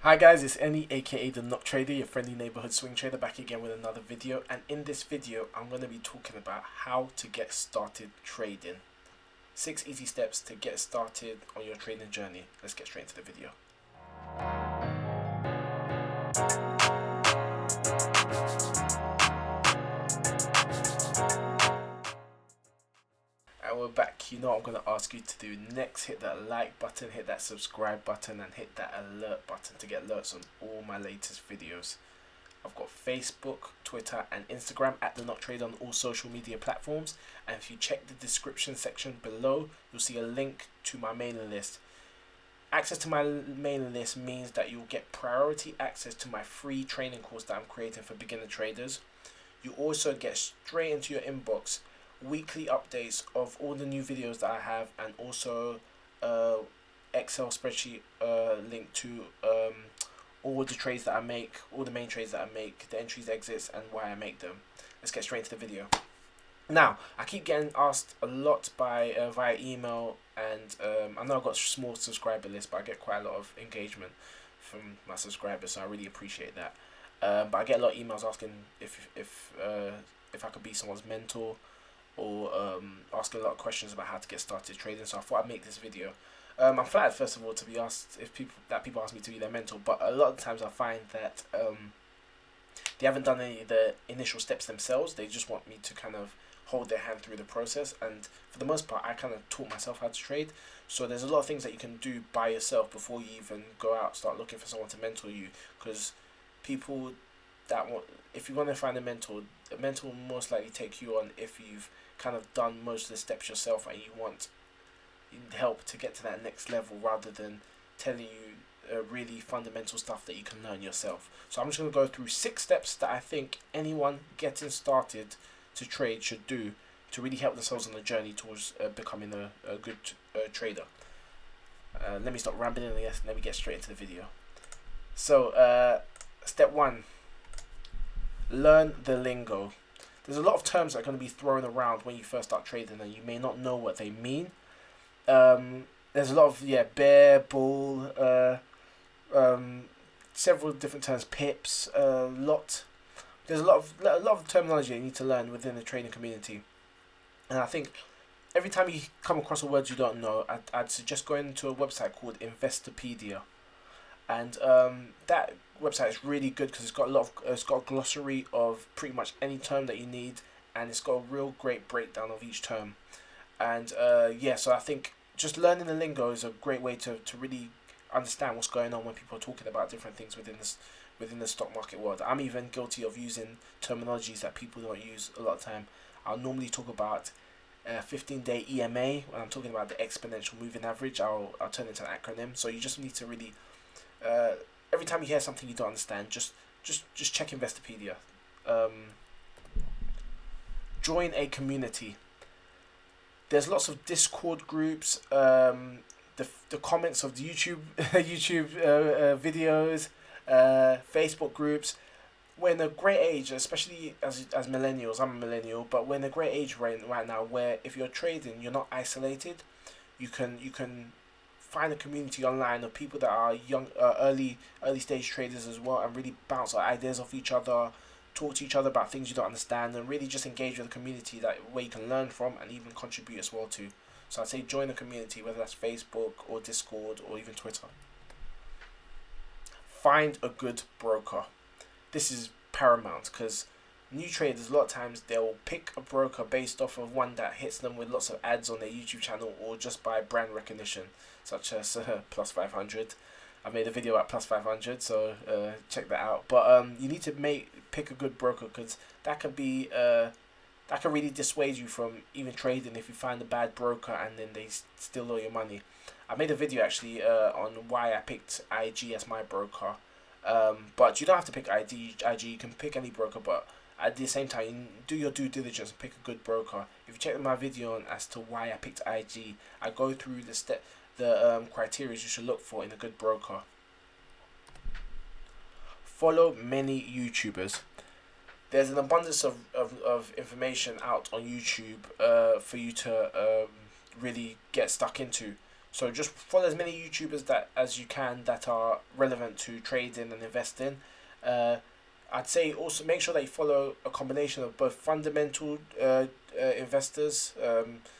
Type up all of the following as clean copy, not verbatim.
Hi guys, it's Any aka the Knock Trader, your friendly neighborhood swing trader, back again with another video. And in this video I'm going to be talking about how to get started trading. 6 easy steps to get started on your trading journey. Let's get straight into the video. And we're back. You know what I'm going to ask you to do next. Hit that like button, hit that subscribe button, and hit that alert button to get alerts on all my latest videos. I've got Facebook, Twitter, and Instagram at the Knock Trader on all social media platforms. And if you check the description section below, you'll see a link to my mailing list. Access to my mailing list means that you'll get priority access to my free training course that I'm creating for beginner traders. You also get straight into your inbox weekly updates of all the new videos that I have, and also Excel spreadsheet link to all the trades that I make, all the main trades that I make, the entries, exits, and why I make them. Let's get straight into the video. Now, I keep getting asked a lot by via email, and I know I've got a small subscriber list, but I get quite a lot of engagement from my subscribers, so I really appreciate that. But I get a lot of emails asking if I could be someone's mentor, or asking a lot of questions about how to get started trading. So I thought I'd make this video. I'm flattered, first of all, to be asked if people ask me to be their mentor, but a lot of times I find that they haven't done any of the initial steps themselves. They just want me to kind of hold their hand through the process, and for the most part I kind of taught myself how to trade. So there's a lot of things that you can do by yourself before you even go out, start looking for someone to mentor you, because people that want, if you want to find a mentor will most likely take you on if you've kind of done most of the steps yourself and you want help to get to that next level, rather than telling you really fundamental stuff that you can learn yourself. So I'm just going to go through 6 steps that I think anyone getting started to trade should do to really help themselves on the journey towards becoming a good trader. Let me stop rambling and let me get straight into the video. So step 1, learn the lingo. There's a lot of terms that are going to be thrown around when you first start trading, and you may not know what they mean. There's a lot of bear, bull, several different terms, pips, There's a lot of terminology you need to learn within the trading community, and I think every time you come across a word you don't know, I'd suggest going to a website called Investopedia, and that website is really good because it's got a glossary of pretty much any term that you need, and it's got a real great breakdown of each term. And so I think just learning the lingo is a great way to really understand what's going on when people are talking about different things within the stock market world. I'm even guilty of using terminologies that people don't use a lot of time. I'll normally talk about 15-day EMA when I'm talking about the exponential moving average. I'll turn it into an acronym. So you just need to really every time you hear something you don't understand, just check Investopedia. Join a community. There's lots of Discord groups, the comments of the YouTube videos, Facebook groups. We're in a great age, especially as millennials. I'm a millennial, but we're in a great age right now where if you're trading, you're not isolated. You can find a community online of people that are young, early stage traders as well, and really bounce ideas off each other, talk to each other about things you don't understand, and really just engage with the community where you can learn from and even contribute as well too. So I'd say join the community, whether that's Facebook or Discord or even Twitter. Find a good broker. This is paramount because new traders, a lot of times they'll pick a broker based off of one that hits them with lots of ads on their YouTube channel, or just by brand recognition, such as Plus 500. I made a video about Plus 500, so check that out. But you need to pick a good broker, because that can really dissuade you from even trading if you find a bad broker and then they steal all your money. I made a video actually on why I picked IG as my broker. But you don't have to pick IG. You can pick any broker, but at the same time, you do your due diligence and pick a good broker. If you check my video on as to why I picked IG, I go through the criteria you should look for in a good broker. Follow many YouTubers. There's an abundance of information out on YouTube for you to really get stuck into. So just follow as many YouTubers that as you can that are relevant to trading and investing. Uh, I'd say also make sure that you follow a combination of both fundamental investors,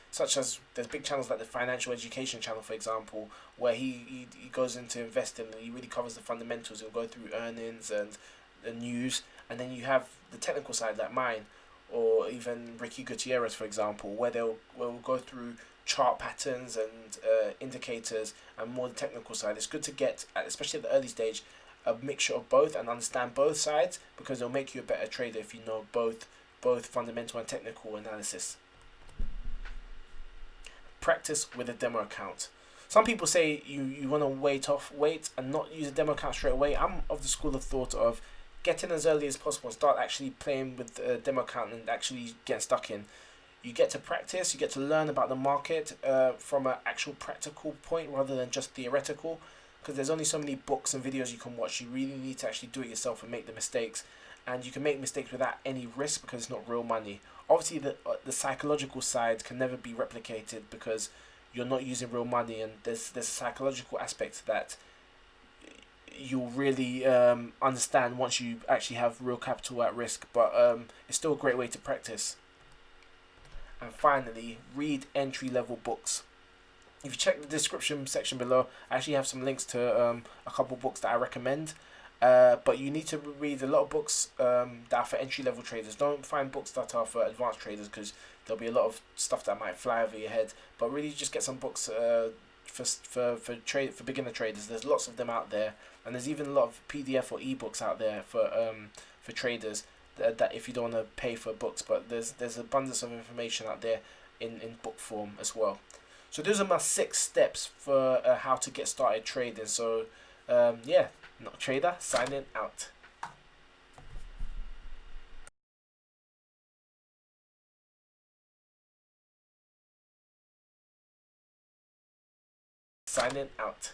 such as there's big channels like the Financial Education channel, for example, where he goes into investing and he really covers the fundamentals. He'll go through earnings and the news, and then you have the technical side like mine, or even Ricky Gutierrez, for example, where will go through chart patterns and indicators and more the technical side. It's good to get, especially at the early stage, a mixture of both and understand both sides, because it'll make you a better trader if you know both fundamental and technical analysis. Practice with a demo account. Some people say you want to wait and not use a demo account straight away. I'm of the school of thought of getting as early as possible, start actually playing with a demo account and actually get stuck in. You get to practice, you get to learn about the market from an actual practical point rather than just theoretical, because there's only so many books and videos you can watch. You really need to actually do it yourself and make the mistakes, and you can make mistakes without any risk because it's not real money. Obviously the psychological side can never be replicated because you're not using real money, and there's a psychological aspect that you'll really understand once you actually have real capital at risk, but it's still a great way to practice. And finally, read entry-level books. If you check the description section below, I actually have some links to a couple books that I recommend. But you need to read a lot of books that are for entry-level traders. Don't find books that are for advanced traders, because there'll be a lot of stuff that might fly over your head. But really, just get some books for beginner traders. There's lots of them out there, and there's even a lot of PDF or ebooks out there for traders. That if you don't want to pay for books, but there's abundance of information out there in book form as well. So those are my 6 steps for how to get started trading. So yeah, Not Trader signing out. Signing out.